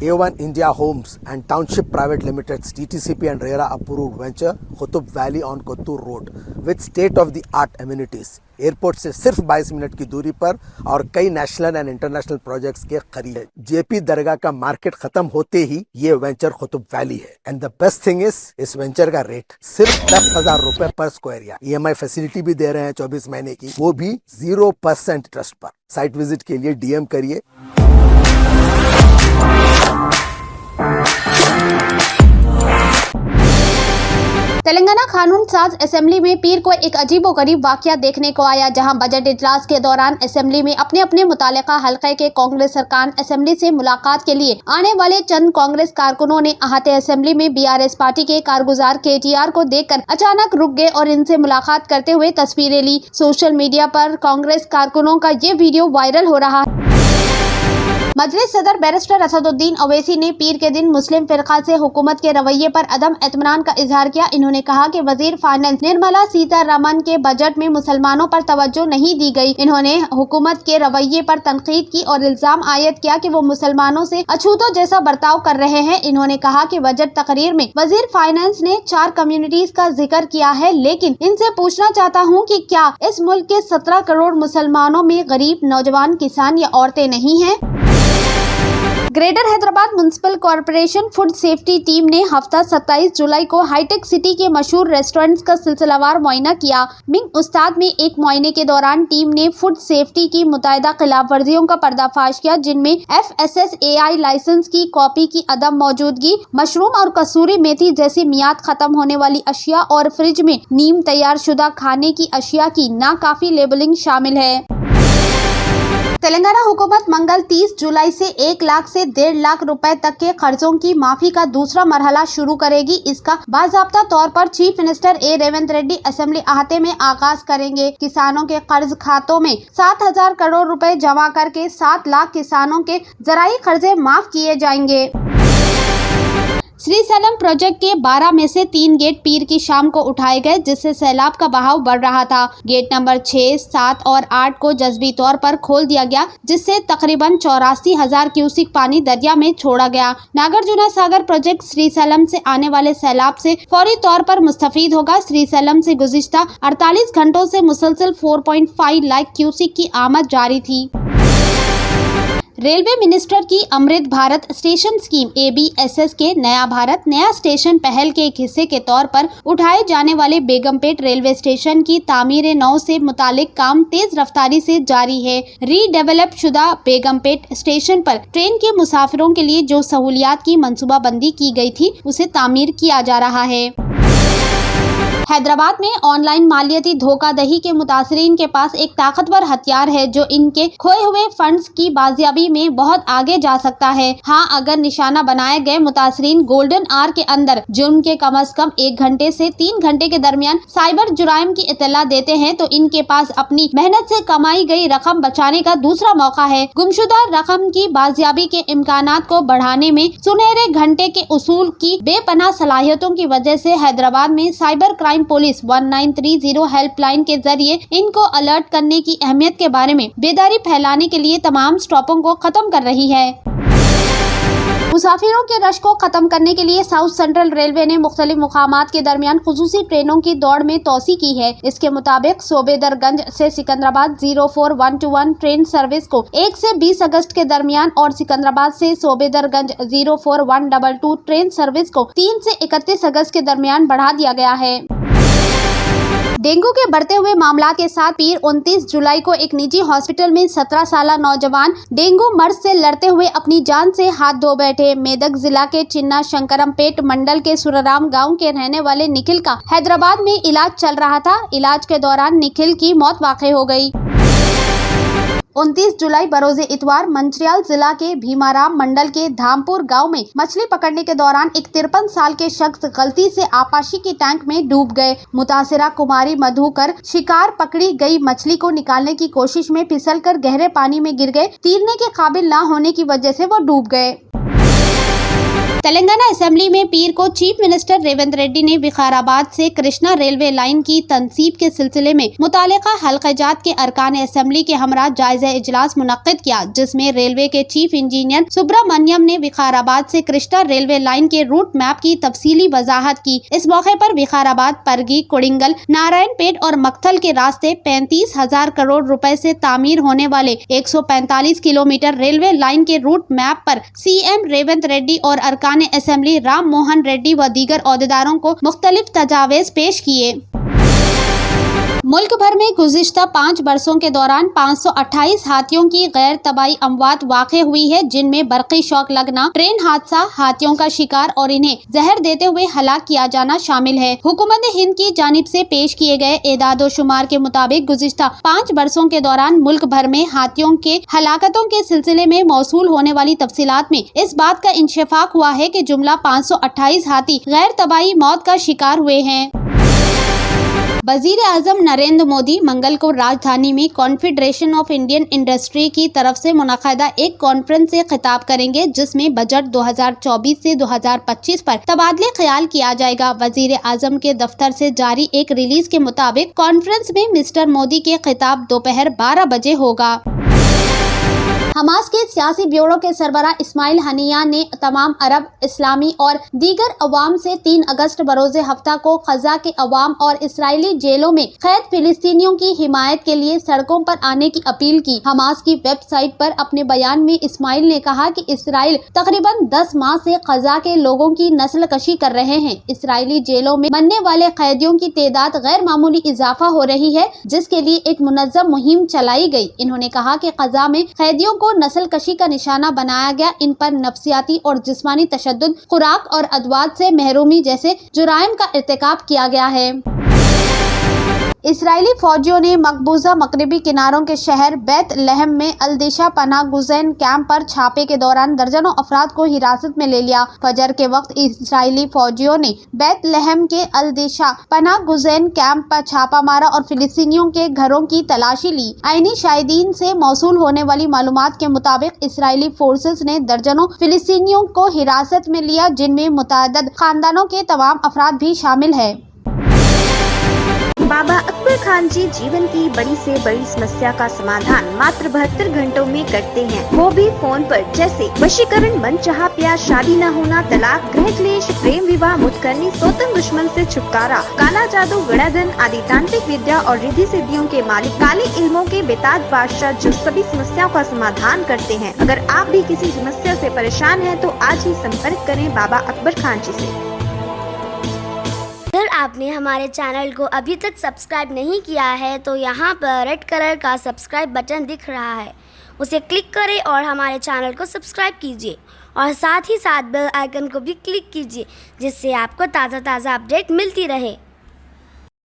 A1 India Homes and Township Private Limited's TTCP and RERA approved venture Qutub Valley on Kottur Road with state-of-the-art amenities. Airport से सिर्फ 22 minute की दूरी पर और कई national and international projects के करीब है। जेपी दरगाह का मार्केट खत्म होते ही ये वेंचर कुतुब वैली है। एंड द बेस्ट थिंग इस वेंचर का रेट सिर्फ 10,000 रुपए पर स्क्वायर यार्ड। EMI फैसिलिटी भी दे रहे हैं 24 महीने की, वो भी 0% इंटरेस्ट पर। साइट विजिट के लिए DM करिए। तेलंगाना कानून साज असेंबली में पीर को एक अजीबोगरीब वाकया देखने को आया, जहां बजट इजलास के दौरान असेंबली में अपने अपने मुतालिका हलके के कांग्रेस अरकान असेंबली से मुलाकात के लिए आने वाले चंद कांग्रेस कारकुनों ने अहाते असेंबली में BRS पार्टी के कारगुजार KTR को देखकर अचानक रुक गए और इनसे मुलाकात करते हुए तस्वीरें ली। सोशल मीडिया पर कांग्रेस कारकुनों का ये वीडियो वायरल हो रहा है। मजलिस सदर बैरिस्टर असदुद्दीन ओवैसी ने पीर के दिन मुस्लिम फिरका से हुकूमत के रवैये पर अदम एतमान का इजहार किया। इन्होंने कहा कि वजीर फाइनेंस निर्मला सीतारमण के बजट में मुसलमानों पर तवज्जो नहीं दी गई। इन्होंने हुकूमत के रवैये पर तनकीद की और इल्जाम आयद किया कि वो मुसलमानों से अछूतों जैसा बर्ताव कर रहे हैं। इन्होंने कहा कि बजट तकरीर में वजीर फाइनेंस ने 4 कम्युनिटीज का जिक्र किया है, लेकिन इनसे पूछना चाहता हूँ कि क्या इस मुल्क के 17 करोड़ मुसलमानों में गरीब, नौजवान, किसान या औरतें नहीं हैं? Greater Hyderabad municipal corporation food safety team ने हफ्ता 27 जुलाई को हाईटेक सिटी के मशहूर रेस्टोरेंट्स का सिलसिलावार मुआयना किया। मिंग उस्ताद में एक मुआयने के दौरान टीम ने फूड सेफ्टी की मुतअद्दिद खिलाफ वर्जियों का पर्दाफाश किया, जिनमें FSSAI लाइसेंस की कॉपी की अदम मौजूदगी, मशरूम और कसूरी मेथी जैसी मियाद खत्म होने वाली अशिया और फ्रिज में नीम तैयार शुदा खाने की अशिया की नाकाफी लेबलिंग शामिल है। तेलंगाना हुकूमत मंगल 30 जुलाई से 1 लाख से 1.5 लाख रुपए तक के कर्जों की माफी का दूसरा मरहला शुरू करेगी। इसका बाज़ाब्ता तौर पर chief minister A Revanth Reddy assembly अहाते में आगाज करेंगे। किसानों के कर्ज खातों में 7,000 करोड़ रुपए जमा करके 7 लाख किसानों के ज़राई कर्जे माफ किए जाएंगे। श्रीशैलम प्रोजेक्ट के 12 में से 3 गेट पीर की शाम को उठाए गए, जिससे सैलाब का बहाव बढ़ रहा था। गेट नंबर 6, 7 और 8 को जज्बी तौर पर खोल दिया गया, जिससे तकरीबन 84,000 क्यूसिक पानी दरिया में छोड़ा गया। नागार्जुन सागर प्रोजेक्ट श्रीशैलम से आने वाले सैलाब से फौरी तौर पर मुस्तफीद होगा। श्रीशैलम से गुज़िश्ता 48 घंटों से मुसलसल 4.5 लाख क्यूसिक की आमद जारी थी। रेलवे मिनिस्टर की Amrit Bharat station scheme ABSS के नया भारत नया स्टेशन पहल के एक हिस्से के तौर पर उठाए जाने वाले बेगमपेट रेलवे स्टेशन की तामीर नौ से मुतालिक काम तेज रफ्तारी से जारी है। रीडेवलप शुदा बेगमपेट स्टेशन पर ट्रेन के मुसाफिरों के लिए जो सहूलियात की मंसूबाबंदी की गई थी, उसे तामीर किया जा रहा है। हैदराबाद में ऑनलाइन मालियाती धोखाधड़ी के मुतासरीन के पास एक ताकतवर हथियार है, जो इनके खोए हुए फंड्स की बाजियाबी में बहुत आगे जा सकता है। हाँ, अगर निशाना बनाए गए मुतासरीन गोल्डन आवर के अंदर जुर्म के कम अज कम 1 घंटे से 3 घंटे के दरमियान साइबर जुराइम की इत्तला देते हैं, तो इनके पास अपनी मेहनत से कमाई गई रकम बचाने का दूसरा मौका है। गुमशुदा रकम की बाजियाबी के इम्कानात को बढ़ाने में सुनहरे घंटे के उसूल की बेपनाह सलाहियतों की वजह से हैदराबाद में साइबर क्राइम पुलिस 1930 हेल्पलाइन के जरिए इनको अलर्ट करने की अहमियत के बारे में बेदारी फैलाने के लिए तमाम स्टॉपों को खत्म कर रही है। मुसाफिरों के रश को खत्म करने के लिए साउथ सेंट्रल रेलवे ने मुख्तलिफ मुकामात के दरमियान खुसूसी ट्रेनों की दौड़ में तोसी की है। इसके मुताबिक सोबेदरगंज से सिकंदराबाद 04121 ट्रेन सर्विस को 1 से 20 अगस्त के दरमियान और सिकंदराबाद से सोबेदरगंज 04122 ट्रेन सर्विस को 3 से 31 अगस्त के दरमियान बढ़ा दिया गया है। डेंगू के बढ़ते हुए मामला के साथ पीर 29 जुलाई को एक निजी हॉस्पिटल में 17 साल नौजवान डेंगू मर्ज से लड़ते हुए अपनी जान से हाथ धो बैठे। मेदक जिला के चिन्ना शंकरमपेट मंडल के सुरराम गांव के रहने वाले निखिल का हैदराबाद में इलाज चल रहा था। इलाज के दौरान निखिल की मौत वाक़ई हो गई। 29 जुलाई बरोज़े इतवार मंचिरियाल जिला के भीमाराम मंडल के धामपुर गांव में मछली पकड़ने के दौरान एक 53 साल के शख्स गलती से आपाशी की टैंक में डूब गए। मुतासिरा कुमारी मधुकर शिकार पकड़ी गई मछली को निकालने की कोशिश में फिसलकर गहरे पानी में गिर गए। तैरने के काबिल न होने की वजह से वो डूब गए। तेलंगाना असेंबली में पीर को चीफ मिनिस्टर रेवंत रेड्डी ने विकाराबाद से कृष्णा रेलवे लाइन की तनसीब के सिलसिले में मुतालिका हल्क़ाजात के अरकान असेंबली के हमरा जायजा इजलास मुनक्किद किया, जिसमें रेलवे के चीफ इंजीनियर सुब्रमण्यम ने विकाराबाद से कृष्णा रेलवे लाइन के रूट मैप की तफसीली वजाहत की। इस मौके पर विकाराबाद, परगी, कोडिंगल, नारायणपेट और मक्थल के रास्ते 35,000 करोड़ रुपए से तामीर होने वाले 145 किलोमीटर रेलवे लाइन के रूट मैप पर सीएम रेवंत रेड्डी और अरकान असेंबली राम मोहन रेड्डी व दीगर ओहदेदारों को मुख्तलिफ तजावीज़ पेश किए। मुल्क भर में गुज़िश्ता 5 बरसों के दौरान 528 हाथियों की गैर तबाही अमवात वाक़ हुई है, जिनमें बरक़ी शॉक लगना, ट्रेन हादसा, हाथियों का शिकार और इन्हें जहर देते हुए हलाक किया जाना शामिल है। हुकूमत हिंद की जानिब से पेश किए गए एदाद शुमार के मुताबिक गुज़िश्ता 5 बरसों के दौरान मुल्क भर में हाथियों के हलाकतों के सिलसिले में मौसूल होने वाली तफसीलात में इस बात का इंशिफाक हुआ है कि जुमला 528 हाथी गैर तबाही मौत का शिकार हुए हैं। वज़ीर आज़म नरेंद्र मोदी मंगल को राजधानी में कॉन्फेडरेशन ऑफ इंडियन इंडस्ट्री की तरफ से मुनक़दा एक कॉन्फ्रेंस से खिताब करेंगे, जिसमें बजट 2024 से 2025 पर तबादले ख्याल किया जाएगा। वज़ीर आज़म के दफ्तर से जारी एक रिलीज के मुताबिक कॉन्फ्रेंस में मिस्टर मोदी के खिताब दोपहर 12 बजे होगा। हमास के सियासी ब्यूरो के सरबराह इस्माइल हनिया ने तमाम अरब, इस्लामी और दीगर अवाम से 3 अगस्त बरोज़े हफ्ता को ग़ज़ा के अवाम और इसराइली जेलों में कैद फिलिस्तीनियों की हिमायत के लिए सड़कों पर आने की अपील की। हमास की वेबसाइट पर अपने बयान में इस्माइल ने कहा कि इसराइल तकरीबन 10 माह से ग़ज़ा के लोगों की नस्ल कशी कर रहे हैं। इसराइली जेलों में बनने वाले कैदियों की तादाद गैर मामूली इजाफा हो रही है, जिसके लिए एक मुनज़्ज़म मुहिम चलाई गई। इन्होंने कहा कि ग़ज़ा में कैदियों को नस्ल कशी का निशाना बनाया गया, इन पर नफ्सियाती और जिस्मानी तशद्दुद, खुराक और अदवात से महरूमी जैसे जुराइम का इर्तिकाब किया गया है। इसराइली फौजियों ने मकबूजा मगरबी किनारों के शहर बैत लहम में अल-दिशा पनाह गुज़ैन कैंप पर छापे के दौरान दर्जनों अफराद को हिरासत में ले लिया। फजर के वक्त इसराइली फौजियों ने बैत लहम के अल-दिशा पनाह गुज़ैन कैंप पर छापा मारा और फिलिस्तीनियों के घरों की तलाशी ली। आईनी शाहिदीन से मौसूल होने वाली मालूमात के मुताबिक इसराइली फोर्सेस ने दर्जनों फिलिस्तीनियों को हिरासत में लिया, जिनमें मुतअद्दिद खानदानों के तमाम अफराद भी शामिल है। बाबा अकबर खान जी जीवन की बड़ी से बड़ी समस्या का समाधान मात्र 72 घंटों में करते हैं, वो भी फोन पर। जैसे वशीकरण, मनचाहा प्यार, शादी न होना, तलाक, गृह क्लेश, प्रेम विवाह, मुतकरनी, सौतन दुश्मन से छुटकारा, काला जादू, गड़ाधन आदि तांत्रिक विद्या और रिद्धि सिद्धियों के मालिक काले इल्मों के बेताज बादशाह जो सभी समस्याओं का समाधान करते हैं। अगर आप भी किसी समस्या से परेशान हैं तो आज ही संपर्क करें बाबा अकबर खान जी से। अगर आपने हमारे चैनल को अभी तक सब्सक्राइब नहीं किया है तो यहाँ पर रेड कलर का सब्सक्राइब बटन दिख रहा है, उसे क्लिक करें और हमारे चैनल को सब्सक्राइब कीजिए और साथ ही साथ बेल आइकन को भी क्लिक कीजिए, जिससे आपको ताज़ा अपडेट मिलती रहे।